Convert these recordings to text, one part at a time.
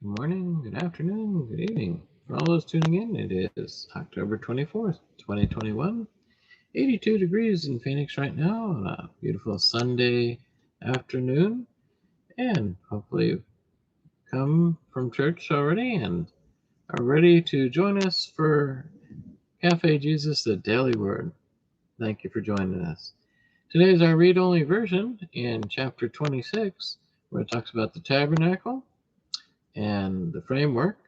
Good morning, good afternoon, good evening. For all those tuning in, it is October 24th, 2021. 82 degrees in Phoenix right now on a beautiful Sunday afternoon. And hopefully you've come from church already and are ready to join us for Cafe Jesus, the Daily Word. Thank you for joining us. Today is our read-only version in chapter 26, where it talks about the tabernacle and the framework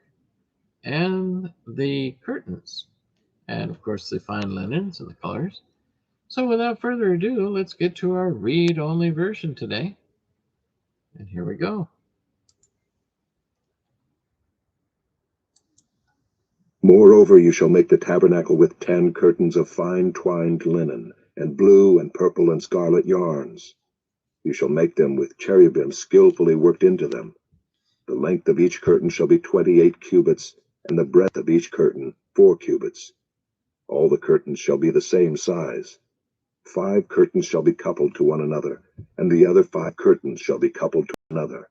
and the curtains, and of course the fine linens and the colors. So without further ado, let's get to our read-only version today. And here we go. Moreover, you shall make the tabernacle with 10 curtains of fine twined linen, and blue and purple and scarlet yarns. You shall make them with cherubim skillfully worked into them. The length of each curtain shall be 28 cubits, and the breadth of each curtain 4 cubits. All the curtains shall be the same size. 5 curtains shall be coupled to one another, and the other 5 curtains shall be coupled to another.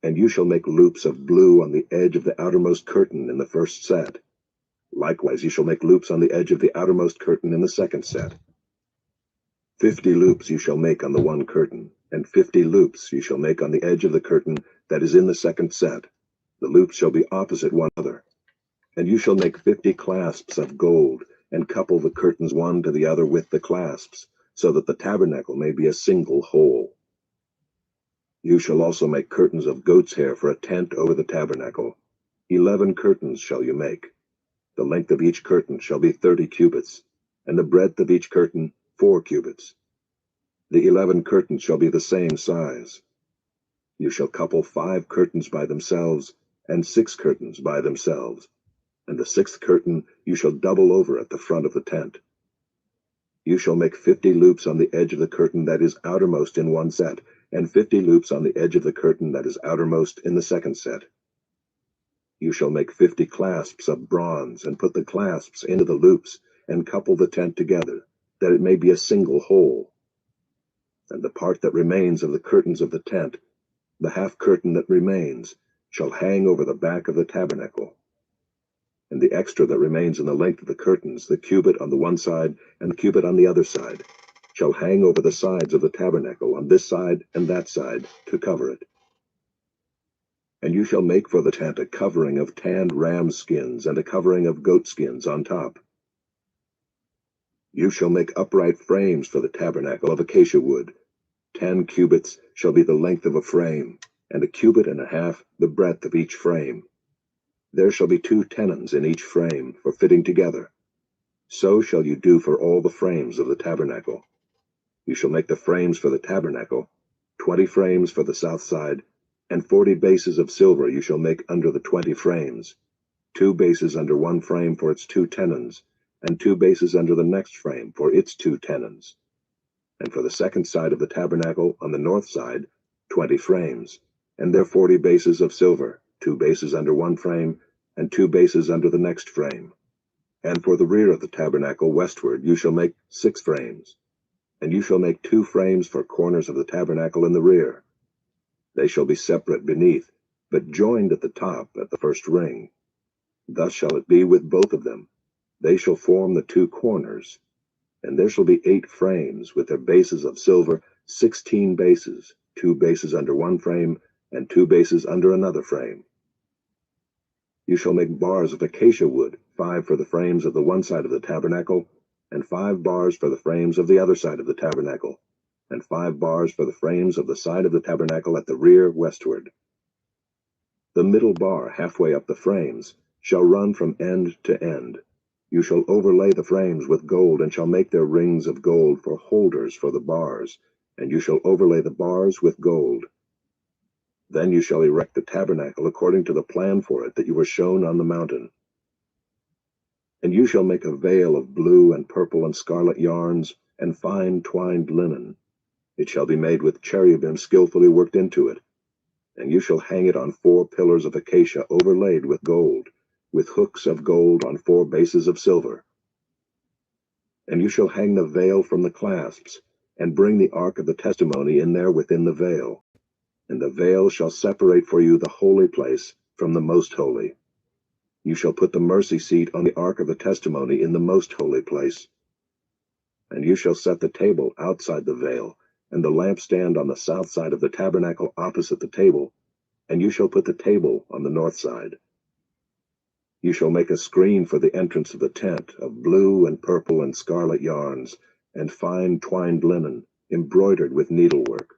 And you shall make loops of blue on the edge of the outermost curtain in the first set. Likewise you shall make loops on the edge of the outermost curtain in the second set. 50 loops you shall make on the one curtain, and 50 loops you shall make on the edge of the curtain that is in the second set. The loops shall be opposite one another. And you shall make 50 clasps of gold, and couple the curtains one to the other with the clasps, so that the tabernacle may be a single whole. You shall also make curtains of goat's hair for a tent over the tabernacle. 11 curtains shall you make. The length of each curtain shall be 30 cubits, and the breadth of each curtain 4 cubits. The 11 curtains shall be the same size. You shall couple 5 curtains by themselves, and 6 curtains by themselves, and the 6th curtain you shall double over at the front of the tent. You shall make 50 loops on the edge of the curtain that is outermost in one set, and 50 loops on the edge of the curtain that is outermost in the second set. You shall make 50 clasps of bronze, and put the clasps into the loops, and couple the tent together, that it may be a single whole. And the part that remains of the curtains of the tent, the half curtain that remains, shall hang over the back of the tabernacle. And the extra that remains in the length of the curtains, the cubit on the one side and the cubit on the other side, shall hang over the sides of the tabernacle on this side and that side to cover it. And you shall make for the tent a covering of tanned ram skins and a covering of goat skins on top. You shall make upright frames for the tabernacle of acacia wood. 10 cubits shall be the length of a frame, and a cubit and a half the breadth of each frame. There shall be 2 tenons in each frame for fitting together. So shall you do for all the frames of the tabernacle. You shall make the frames for the tabernacle, 20 frames for the south side, and 40 bases of silver you shall make under the 20 frames, 2 bases under one frame for its 2 tenons, and 2 bases under the next frame for its 2 tenons. And for the second side of the tabernacle on the north side, 20 frames, and their 40 bases of silver, 2 bases under one frame, and 2 bases under the next frame. And for the rear of the tabernacle westward you shall make 6 frames. And you shall make 2 frames for corners of the tabernacle in the rear. They shall be separate beneath, but joined at the top at the first ring. Thus shall it be with both of them. They shall form the 2 corners. And there shall be 8 frames with their bases of silver, 16 bases, 2 bases under one frame, and 2 bases under another frame. You shall make bars of acacia wood, 5 for the frames of the one side of the tabernacle, and 5 bars for the frames of the other side of the tabernacle, and 5 bars for the frames of the side of the tabernacle at the rear westward. The middle bar halfway up the frames shall run from end to end. You shall overlay the frames with gold, and shall make their rings of gold for holders for the bars, and you shall overlay the bars with gold. Then you shall erect the tabernacle according to the plan for it that you were shown on the mountain. And you shall make a veil of blue and purple and scarlet yarns, and fine twined linen. It shall be made with cherubim skillfully worked into it. And you shall hang it on 4 pillars of acacia overlaid with gold, with hooks of gold on 4 bases of silver. And you shall hang the veil from the clasps, and bring the ark of the testimony in there within the veil. and the veil shall separate for you the holy place from the most holy. You shall put the mercy seat on the ark of the testimony in the most holy place. And you shall set the table outside the veil, and the lampstand on the south side of the tabernacle opposite the table, and you shall put the table on the north side. You shall make a screen for the entrance of the tent of blue and purple and scarlet yarns, and fine twined linen, embroidered with needlework.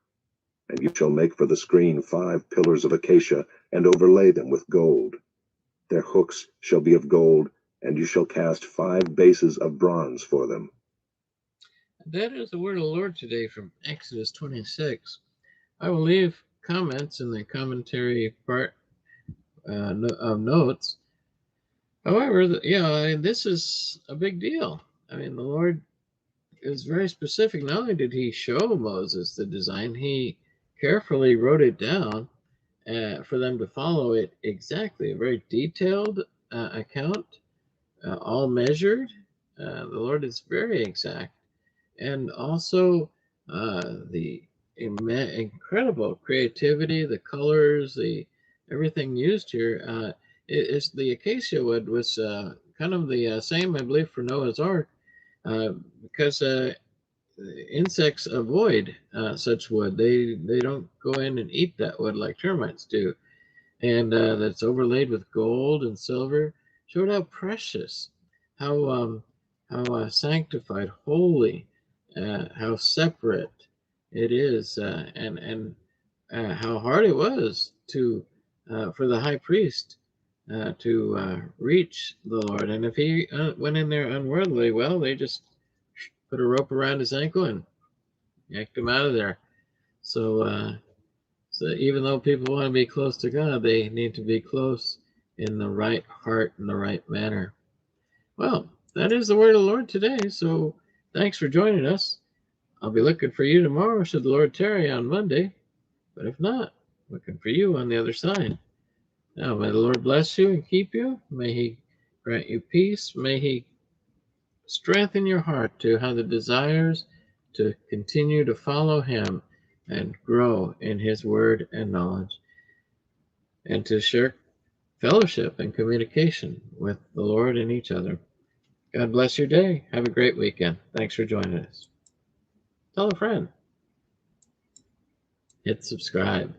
And you shall make for the screen 5 pillars of acacia, and overlay them with gold. Their hooks shall be of gold, and you shall cast 5 bases of bronze for them. That is the word of the Lord today from Exodus 26. I will leave comments in the commentary part of notes. However, this is a big deal. I mean, the Lord is very specific. Not only did he show Moses the design, he carefully wrote it down for them to follow it exactly. A very detailed account, all measured. The Lord is very exact. And also the incredible creativity, the colors, everything used here. The acacia wood was kind of the same, I believe, for Noah's Ark, because insects avoid such wood. They don't go in and eat that wood like termites do. And that's overlaid with gold and silver, showed how precious, how sanctified, holy, how separate it is, and how hard it was to for the high priest to reach the Lord. And if he went in there unworthily, well, they just put a rope around his ankle and yanked him out of there. So even though people want to be close to God, they need to be close in the right heart and the right manner. Well, that is the word of the Lord today. So thanks for joining us. I'll be looking for you tomorrow, should the Lord tarry, on Monday. But if not, looking for you on the other side. Now, may the Lord bless you and keep you. May he grant you peace. May he strengthen your heart to have the desires to continue to follow him and grow in his word and knowledge, and to share fellowship and communication with the Lord and each other. God bless your day. Have a great weekend. Thanks for joining us. Tell a friend. Hit subscribe.